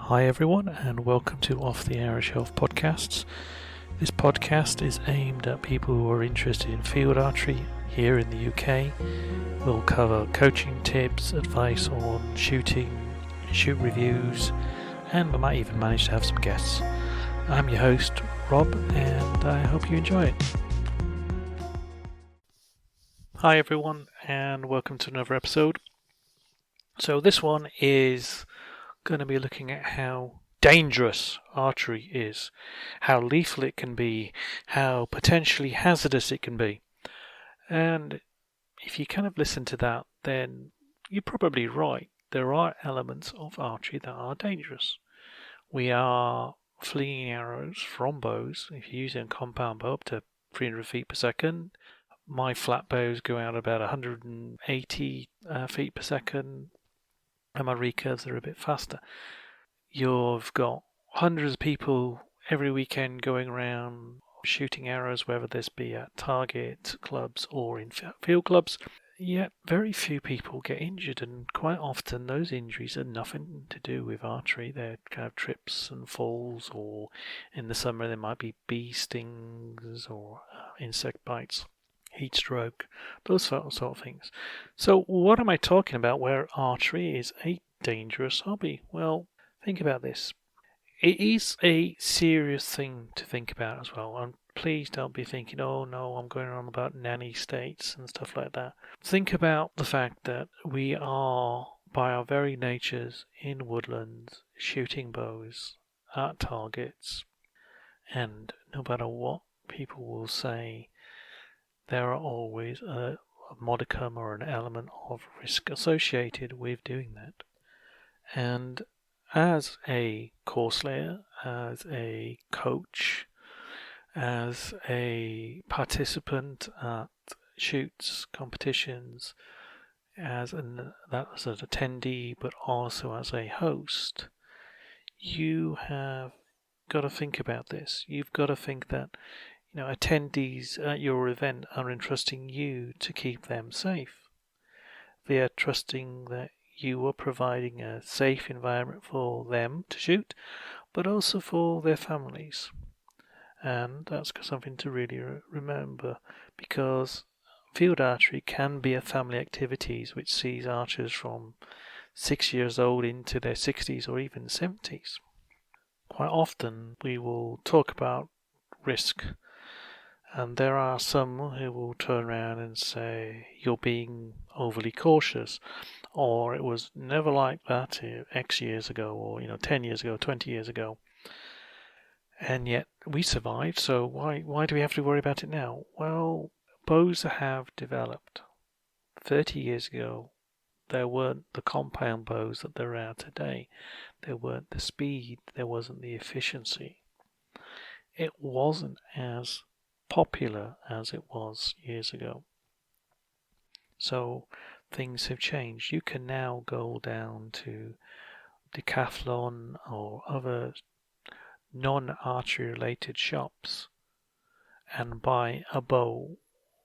Hi everyone, and welcome to Off the Arrow Shelf podcasts. This podcast is aimed at people who are interested in field archery here in the UK. We'll cover coaching tips, advice on shooting, shoot reviews, and we might even manage to have some guests. I'm your host, Rob, and I hope you enjoy it. Hi everyone, and welcome to another episode. So this one is going to be looking at how dangerous archery is, how lethal it can be, how potentially hazardous it can be. And if you kind of listen to that, then you're probably right. There are elements of archery that are dangerous. We are flinging arrows from bows, if you're using a compound bow, up to 300 feet per second. My flat bows go out about 180 feet per second, and my recurves are a bit faster. You've got hundreds of people every weekend going around shooting arrows, whether this be at target clubs or in field clubs. Yet very few people get injured, and quite often those injuries are nothing to do with archery. They're kind of trips and falls, or in the summer there might be bee stings or insect bites, heat stroke, those sort of things. So what am I talking about where archery is a dangerous hobby? Well, think about this. It is a serious thing to think about as well. And please don't be thinking, oh no, I'm going on about nanny states and stuff like that. Think about the fact that we are, by our very natures, in woodlands, shooting bows at targets. And no matter what people will say, there are always a modicum or an element of risk associated with doing that. And as a course layer, as a coach, as a participant at shoots, competitions, as an attendee, but also as a host, you have got to think about this. You've got to think that attendees at your event are entrusting you to keep them safe. They are trusting that you are providing a safe environment for them to shoot, but also for their families. And that's something to really remember, because field archery can be a family activity which sees archers from 6 years old into their 60s or even 70s. Quite often we will talk about risk, and there are some who will turn around and say you're being overly cautious, or it was never like that X years ago, or 10 years ago, 20 years ago, and yet we survived. So why do we have to worry about it now? Well, bows have developed. 30 years ago, there weren't the compound bows that there are today. There weren't the speed. There wasn't the efficiency. It wasn't as popular as it was years ago. So things have changed. You can now go down to Decathlon or other non-archery related shops and buy a bow,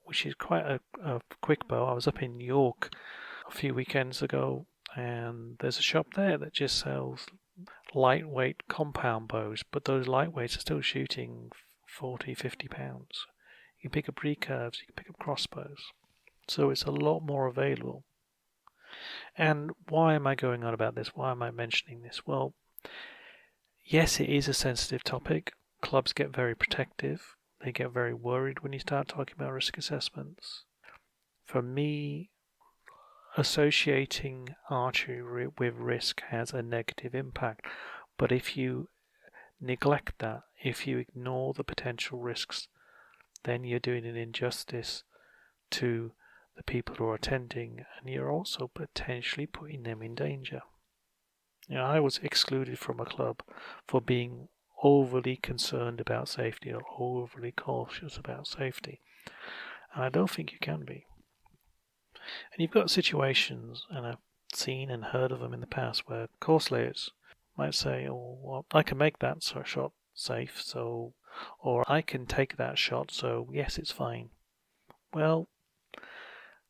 which is quite a quick bow. I was up in New York a few weekends ago, and there's a shop there that just sells lightweight compound bows, but those lightweights are still shooting 40-50 pounds. You can pick up recurves, you can pick up crossbows. So it's a lot more available. And why am I going on about this? Why am I mentioning this? Well, yes, it is a sensitive topic. Clubs get very protective. They get very worried when you start talking about risk assessments. For me, associating archery with risk has a negative impact. But if you neglect that, if you ignore the potential risks, then you're doing an injustice to the people who are attending, and you're also potentially putting them in danger. I was excluded from a club for being overly concerned about safety or overly cautious about safety, and I don't think you can be. And you've got situations, and I've seen and heard of them in the past, where course layers might say, oh, well, I can make that shot safe, or I can take that shot, so yes, it's fine. Well,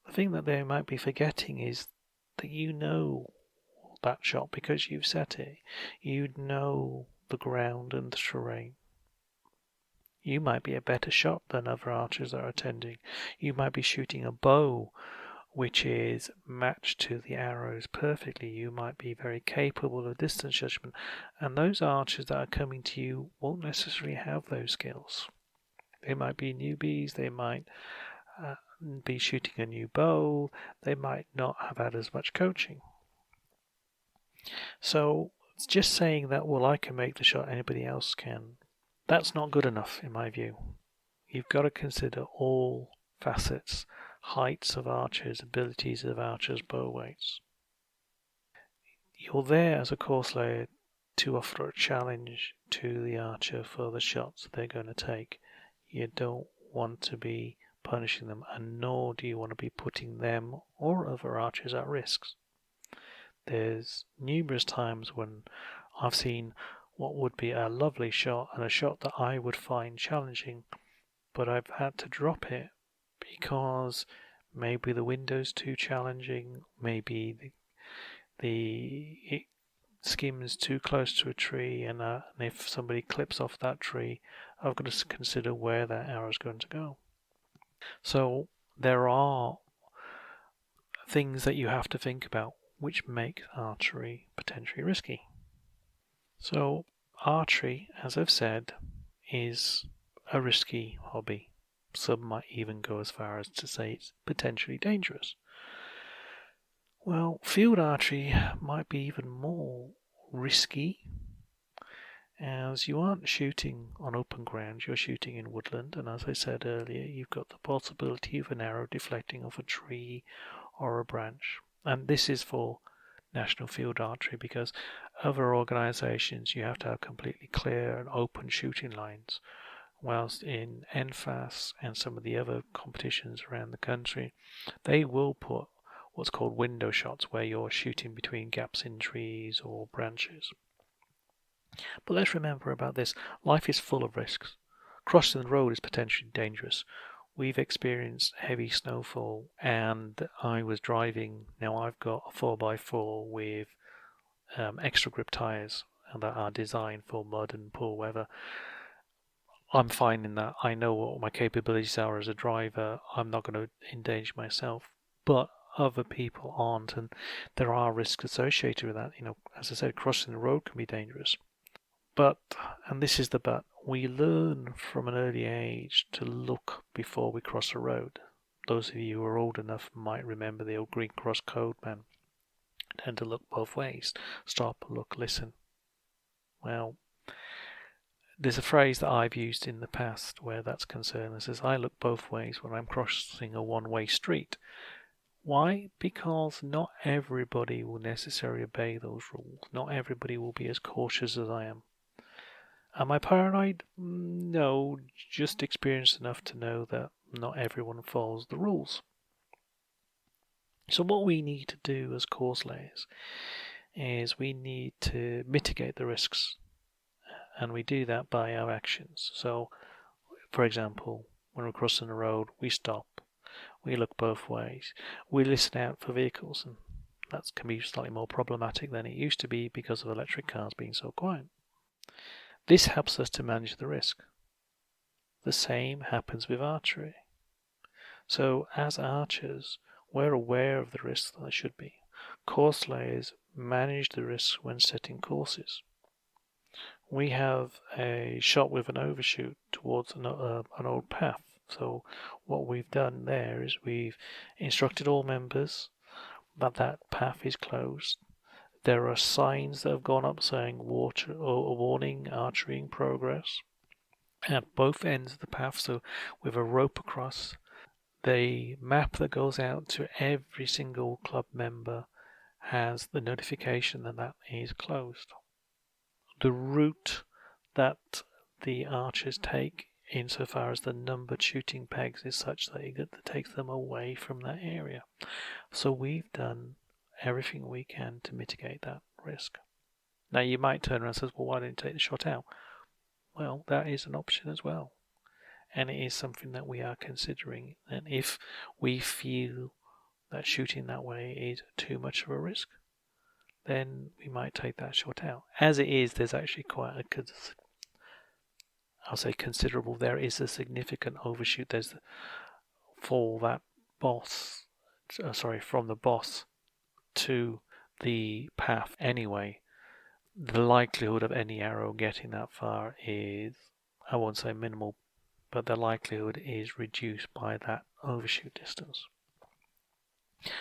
the thing that they might be forgetting is that that shot because you've set it. You know the ground and the terrain. You might be a better shot than other archers that are attending. You might be shooting a bow which is matched to the arrows perfectly. You might be very capable of distance judgment, and those archers that are coming to you won't necessarily have those skills. They might be newbies, they might be shooting a new bow, they might not have had as much coaching. So it's just saying that, well, I can make the shot, anybody else can, that's not good enough in my view. You've got to consider all facets, heights of archers, abilities of archers, bow weights. You're there as a course layer to offer a challenge to the archer for the shots they're going to take. You don't want to be punishing them, and nor do you want to be putting them or other archers at risk. There's numerous times when I've seen what would be a lovely shot and a shot that I would find challenging, but I've had to drop it because maybe the window's too challenging, maybe it skims too close to a tree, and if somebody clips off that tree, I've got to consider where that arrow's going to go. So there are things that you have to think about which make archery potentially risky. So archery, as I've said, is a risky hobby. Some might even go as far as to say it's potentially dangerous. Well, field archery might be even more risky, as you aren't shooting on open ground, you're shooting in woodland, and as I said earlier, you've got the possibility of an arrow deflecting off a tree or a branch. And this is for National Field Archery, because other organisations you have to have completely clear and open shooting lines, whilst in NFAS and some of the other competitions around the country, they will put what's called window shots, where you're shooting between gaps in trees or branches. But let's remember about this, life is full of risks. Crossing the road is potentially dangerous. We've experienced heavy snowfall, and I was driving. Now I've got a 4x4 with extra grip tyres that are designed for mud and poor weather. I'm finding that I know what my capabilities are as a driver. I'm not going to endanger myself, but other people aren't, and there are risks associated with that. As I said, crossing the road can be dangerous. But, and this is the but, we learn from an early age to look before we cross a road. Those of you who are old enough might remember the old Green Cross Code, man. Tend to look both ways. Stop, look, listen. Well, there's a phrase that I've used in the past where that's concerned. It says, I look both ways when I'm crossing a one-way street. Why? Because not everybody will necessarily obey those rules. Not everybody will be as cautious as I am. Am I paranoid? No, just experienced enough to know that not everyone follows the rules. So what we need to do as course layers is we need to mitigate the risks, and we do that by our actions. So, for example, when we're crossing the road, we stop, we look both ways, we listen out for vehicles, and that can be slightly more problematic than it used to be because of electric cars being so quiet. This helps us to manage the risk. The same happens with archery. So as archers, we're aware of the risks that there should be. Course layers manage the risks when setting courses. We have a shot with an overshoot towards an old path. So what we've done there is we've instructed all members that that path is closed. There are signs that have gone up saying warning, archery in progress at both ends of the path, so with a rope across. The map that goes out to every single club member has the notification that that is closed. The route that the archers take insofar as the numbered shooting pegs is such that it takes them away from that area. So we've done everything we can to mitigate that risk. Now you might turn around and say, well, why didn't you take the shot out? Well, that is an option as well. And it is something that we are considering. And if we feel that shooting that way is too much of a risk, then we might take that shot out. As it is, there's actually quite a, I'll say considerable, there is a significant overshoot. There's for that boss, from the boss to the path anyway, the likelihood of any arrow getting that far is, I won't say minimal, but the likelihood is reduced by that overshoot distance.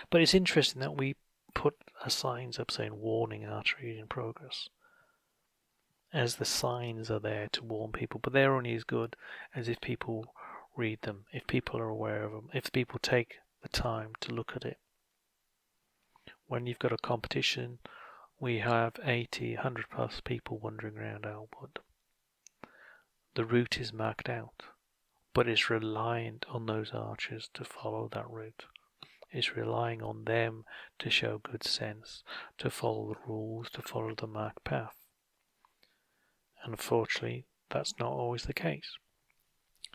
But it's interesting that we put signs up saying warning archery in progress, as the signs are there to warn people, but they're only as good as if people read them, if people are aware of them, if people take the time to look at it. When you've got a competition, we have 80, 100 plus people wandering around our wood. The route is marked out, but it's reliant on those archers to follow that route. It's relying on them to show good sense, to follow the rules, to follow the marked path. Unfortunately, that's not always the case.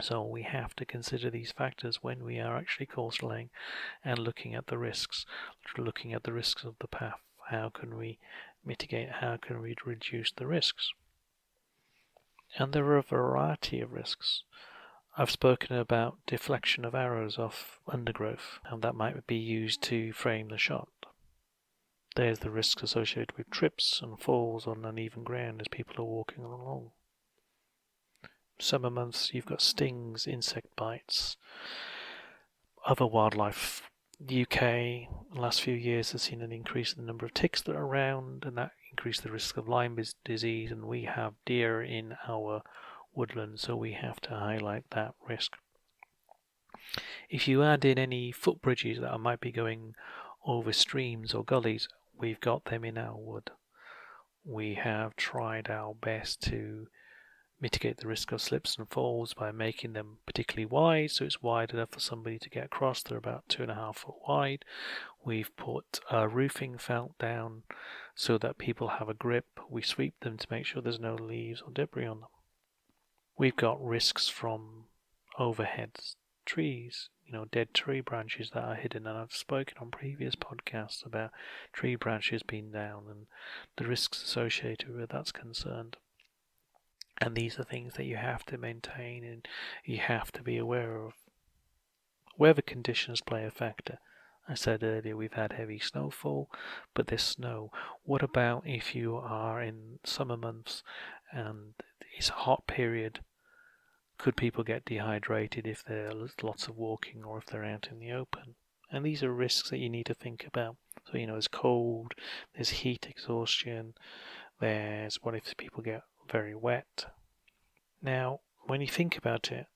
So we have to consider these factors when we are actually course laying and looking at the risks of the path. How can we mitigate? How can we reduce the risks? And there are a variety of risks. I've spoken about deflection of arrows off undergrowth, and that might be used to frame the shot. There's the risks associated with trips and falls on uneven ground as people are walking along. Summer months, you've got stings, insect bites, other wildlife. The UK, in the last few years, has seen an increase in the number of ticks that are around, and that increased the risk of Lyme disease, and we have deer in our woodland, so we have to highlight that risk. If you add in any footbridges that might be going over streams or gullies, we've got them in our wood. We have tried our best to mitigate the risk of slips and falls by making them particularly wide, so it's wide enough for somebody to get across. They're about 2.5 foot wide. We've put a roofing felt down so that people have a grip. We sweep them to make sure there's no leaves or debris on them. We've got risks from overhead trees, dead tree branches that are hidden, and I've spoken on previous podcasts about tree branches being down and the risks associated with that's concerned. And these are things that you have to maintain and you have to be aware of. Weather conditions play a factor. I said earlier we've had heavy snowfall, but there's snow. What about if you are in summer months and it's a hot period? Could people get dehydrated if there's lots of walking or if they're out in the open? And these are risks that you need to think about. So, there's cold, there's heat exhaustion, there's what if people get very wet. Now, when you think about it,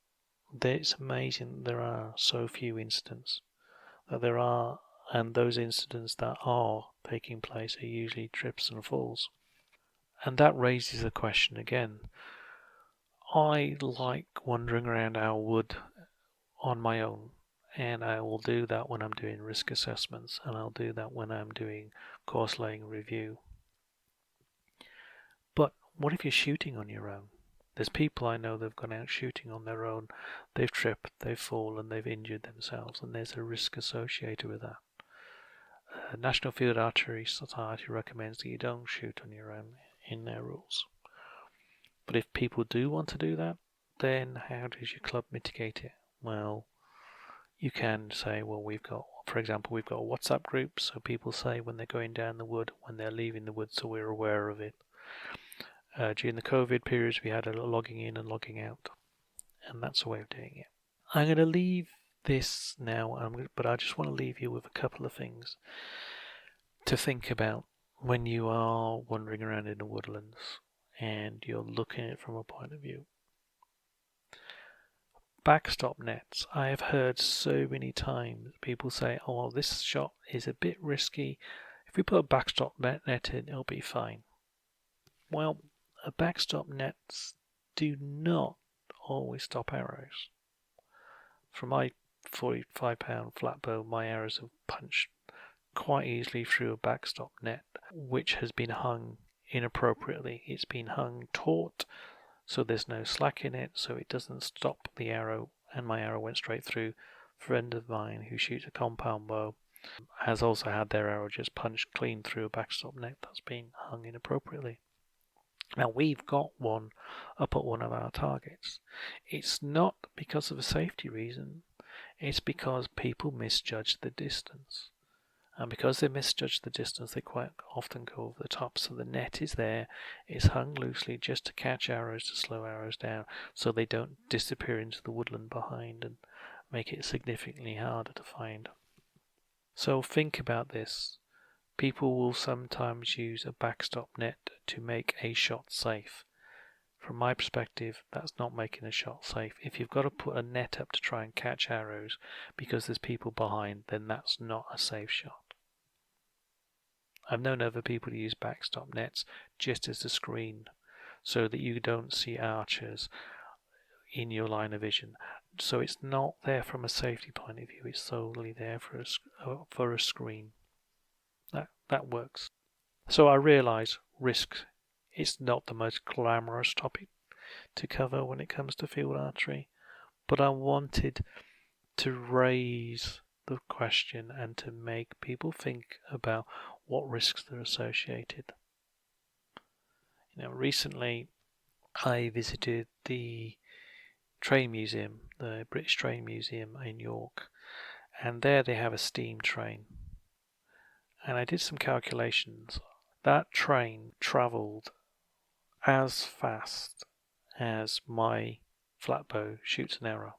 it's amazing there are so few incidents. That there are, and those incidents that are taking place are usually trips and falls. And that raises the question again. I like wandering around our wood on my own, and I will do that when I'm doing risk assessments, and I'll do that when I'm doing course laying review. But what if you're shooting on your own? There's people I know that have gone out shooting on their own, they've tripped, they've fallen, they've injured themselves, and there's a risk associated with that. National Field Archery Society recommends that you don't shoot on your own in their rules. But if people do want to do that, then how does your club mitigate it? Well, you can say, for example, we've got a WhatsApp group, so people say when they're going down the wood, when they're leaving the wood, so we're aware of it. During the COVID periods, we had a logging in and logging out, and that's a way of doing it. I'm going to leave this now, but I just want to leave you with a couple of things to think about when you are wandering around in the woodlands and you're looking at it from a point of view. Backstop nets. I have heard so many times people say, oh, this shot is a bit risky. If we put a backstop net in, it'll be fine. Well, a backstop nets do not always stop arrows. From my 45-pound flat bow, my arrows have punched quite easily through a backstop net, which has been hung inappropriately. It's been hung taut, so there's no slack in it, so it doesn't stop the arrow, and my arrow went straight through. A friend of mine who shoots a compound bow has also had their arrow just punched clean through a backstop net that's been hung inappropriately. Now, we've got one up at one of our targets. It's not because of a safety reason, it's because people misjudge the distance. And because they misjudge the distance, they quite often go over the top. So the net is there, it's hung loosely just to catch arrows, to slow arrows down, so they don't disappear into the woodland behind and make it significantly harder to find. So think about this. People will sometimes use a backstop net to make a shot safe. From my perspective, that's not making a shot safe. If you've got to put a net up to try and catch arrows because there's people behind, then that's not a safe shot. I've known other people to use backstop nets just as a screen so that you don't see archers in your line of vision. So it's not there from a safety point of view, it's solely there for a screen. That works. So I realise risk is not the most glamorous topic to cover when it comes to field archery, but I wanted to raise the question and to make people think about what risks are associated. Recently I visited the train museum, the British Train Museum in York, and there they have a steam train. And I did some calculations. That train travelled as fast as my flatbow shoots an arrow.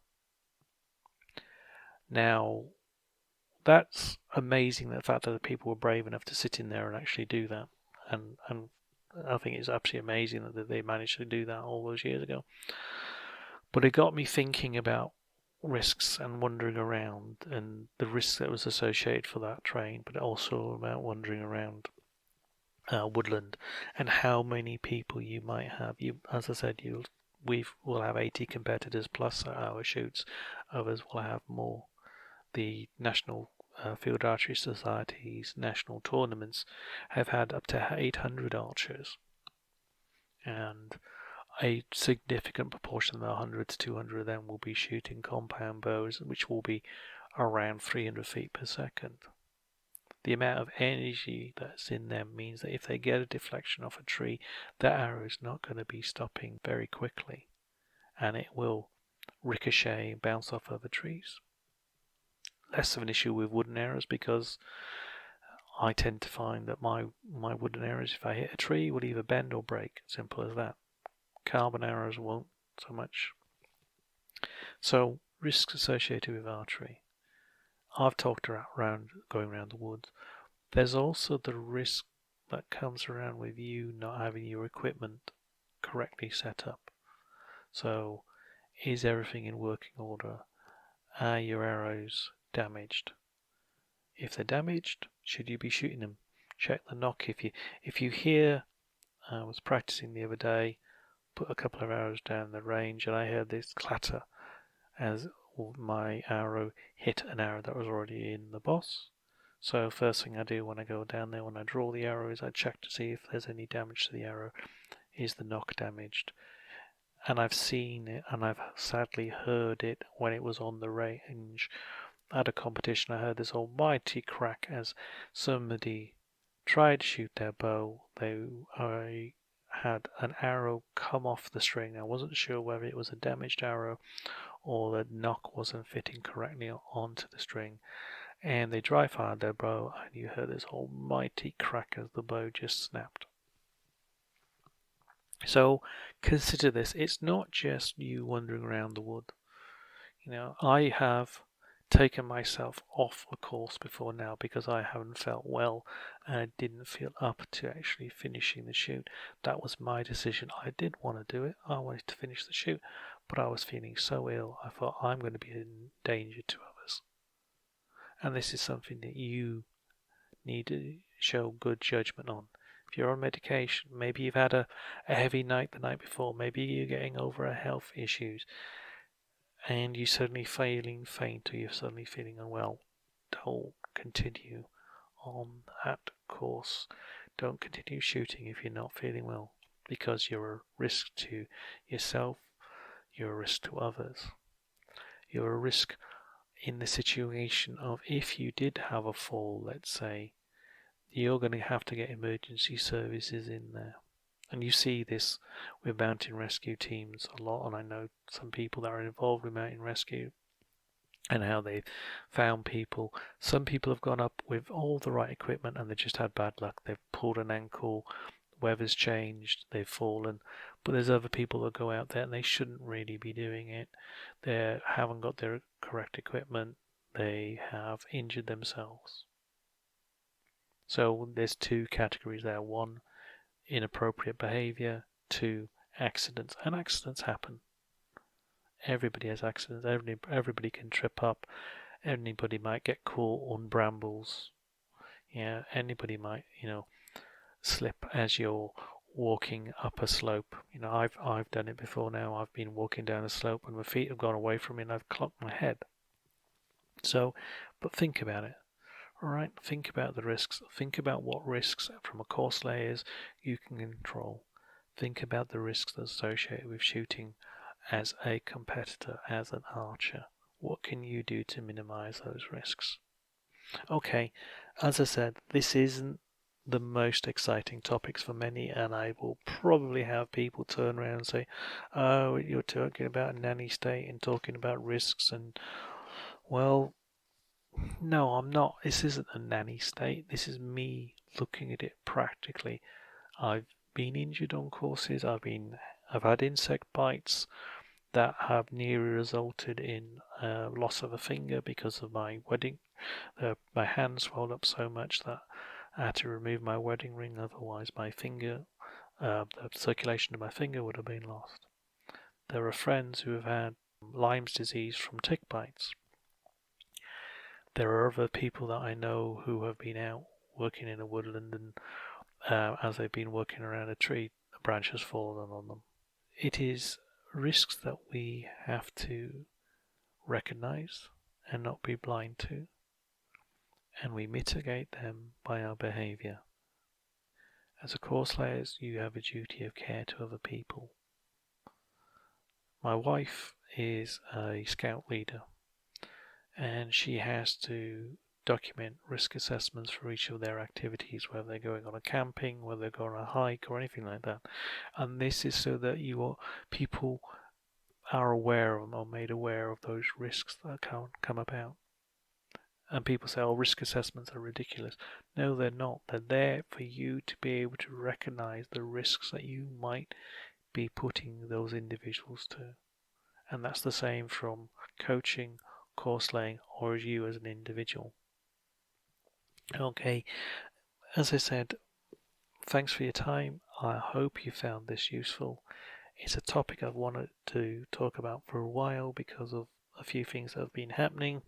Now, that's amazing, the fact that the people were brave enough to sit in there and actually do that. And I think it's absolutely amazing that they managed to do that all those years ago. But it got me thinking about risks and wandering around and the risks that was associated for that train, but also about wandering around woodland and how many people you might have. As I said, we'll have 80 competitors plus at our shoots. Others will have more. The National Field Archery Society's national tournaments have had up to 800 archers, and a significant proportion of the 100 to 200 of them will be shooting compound bows, which will be around 300 feet per second. The amount of energy that's in them means that if they get a deflection off a tree, that arrow is not going to be stopping very quickly, and it will ricochet and bounce off other trees. Less of an issue with wooden arrows, because I tend to find that my wooden arrows, if I hit a tree, will either bend or break. Simple as that. Carbon arrows won't so much. So, risks associated with archery. I've talked around going around the woods. There's also the risk that comes around with you not having your equipment correctly set up. So, is everything in working order? Are your arrows damaged? If they're damaged, should you be shooting them? Check the nock. If you hear, I was practicing the other day, put a couple of arrows down the range, and I heard this clatter as my arrow hit an arrow that was already in the boss. So first thing I do when I go down there, when I draw the arrow, is I check to see if there's any damage to the arrow. Is the nock damaged? And I've seen it, and I've sadly heard it when it was on the range. At a competition, I heard this almighty crack as somebody tried to shoot their bow. I had an arrow come off the string. I wasn't sure whether it was a damaged arrow or the nock wasn't fitting correctly onto the string. And they dry fired their bow, and you heard this almighty crack as the bow just snapped. So consider this. It's not just you wandering around the wood. I have taken myself off a course before now because I haven't felt well and I didn't feel up to actually finishing the shoot. That was my decision. I did want to do it. I wanted to finish the shoot, but I was feeling so ill. I thought I'm going to be in danger to others. And this is something that you need to show good judgment on. If you're on medication, maybe you've had a heavy night the night before, maybe you're getting over a health issues, and you're suddenly feeling faint or you're suddenly feeling unwell, don't continue on that course. Don't continue shooting if you're not feeling well, because you're a risk to yourself, you're a risk to others. You're a risk in the situation of if you did have a fall, let's say, you're going to have to get emergency services in there. And you see this with mountain rescue teams a lot, and I know some people that are involved with mountain rescue and how they've found people. Some people have gone up with all the right equipment and they just had bad luck. They've pulled an ankle, weather's changed, they've fallen. But there's other people that go out there and they shouldn't really be doing it. They haven't got their correct equipment. They have injured themselves. So there's two categories there. One, inappropriate behavior. Two, accidents. And accidents happen. Everybody has accidents. Everybody can trip up. Anybody might get caught on brambles. Yeah, anybody might, slip as you're walking up a slope. I've done it before now. I've been walking down a slope and my feet have gone away from me and I've clocked my head. So, but think about it. All right, think about the risks. Think about what risks from a course layers you can control. Think about the risks associated with shooting as a competitor, as an archer. What can you do to minimize those risks? Okay, as I said, this isn't the most exciting topics for many, and I will probably have people turn around and say, oh, you're talking about a nanny state and talking about risks, and well, no, I'm not. This isn't a nanny state. This is me looking at it practically. I've been injured on courses. I've had insect bites that have nearly resulted in loss of a finger because of my wedding. My hand swelled up so much that I had to remove my wedding ring. Otherwise, my finger, the circulation of my finger would have been lost. There are friends who have had Lyme's disease from tick bites. There are other people that I know who have been out working in a woodland and as they've been working around a tree, a branch has fallen on them. It is risks that we have to recognize and not be blind to, and we mitigate them by our behavior. As a course layers, you have a duty of care to other people. My wife is a scout leader, and she has to document risk assessments for each of their activities, whether they're going on a camping, whether they're going on a hike or anything like that. And this is so that people are aware of them or made aware of those risks that can come about. And people say, oh, risk assessments are ridiculous. No, they're not. They're there for you to be able to recognize the risks that you might be putting those individuals to. And that's the same from coaching, course laying, or as you as an individual. Okay, as I said, thanks for your time. I hope you found this useful. It's a topic I've wanted to talk about for a while because of a few things that have been happening,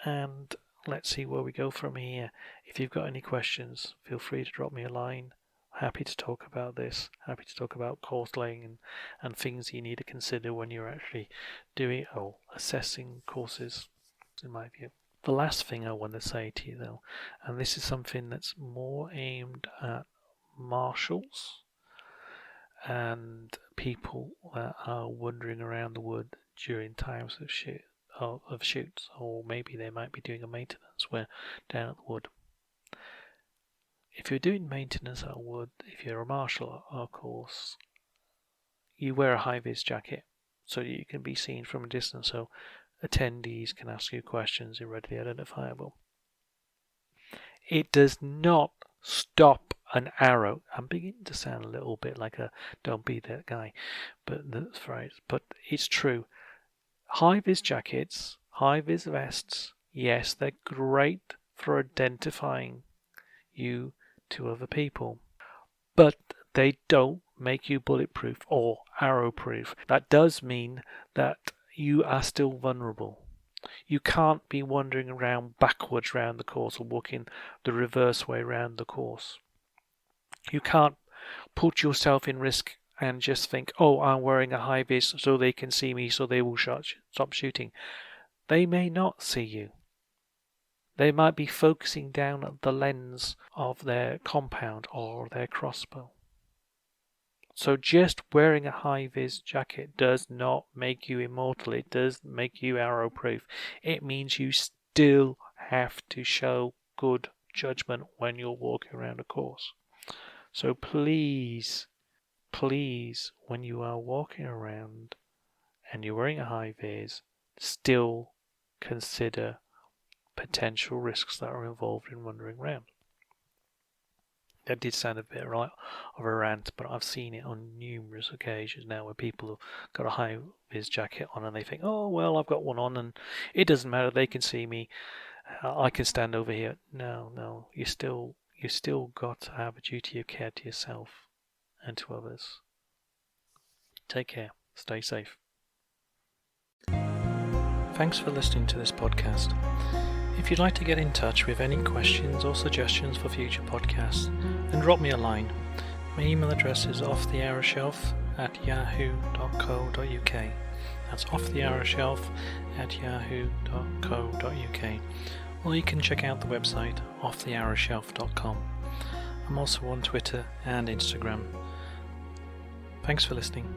and let's see where we go from here. If you've got any questions, feel free to drop me a line. Happy to talk about this, happy to talk about course laying and things you need to consider when you're actually doing or assessing courses, in my view. The last thing I want to say to you though, and this is something that's more aimed at marshals and people that are wandering around the wood during times of shoots, or maybe they might be doing a maintenance where down at the wood. If you're doing maintenance at a wood, if you're a marshal at a course, you wear a high-vis jacket so you can be seen from a distance, so attendees can ask you questions. You're readily identifiable. It does not stop an arrow. I'm beginning to sound a little bit like a don't be that guy, but the phrase. But it's true. High-vis jackets, high-vis vests, yes, they're great for identifying you to other people, but they don't make you bulletproof or arrow-proof. That does mean that you are still vulnerable. You can't be wandering around backwards around the course or walking the reverse way around the course. You can't put yourself in risk and just think, oh, I'm wearing a high vis so they can see me so they will stop shooting. They may not see you. They might be focusing down at the lens of their compound or their crossbow. So just wearing a high-vis jacket does not make you immortal. It does make you arrow-proof. It means you still have to show good judgment when you're walking around a course. So please, when you are walking around and you're wearing a high-vis, still consider potential risks that are involved in wandering around. That did sound a bit of a rant, but I've seen it on numerous occasions now where people have got a high-vis jacket on and they think, oh, well, I've got one on and it doesn't matter, they can see me, I can stand over here. No, you still got to have a duty of care to yourself and to others. Take care. Stay safe. Thanks for listening to this podcast. If you'd like to get in touch with any questions or suggestions for future podcasts, then drop me a line. My email address is offthehourShelf@yahoo.co.uk. That's offthehourShelf@yahoo.co.uk. Or you can check out the website offthehourShelf.com. I'm also on Twitter and Instagram. Thanks for listening.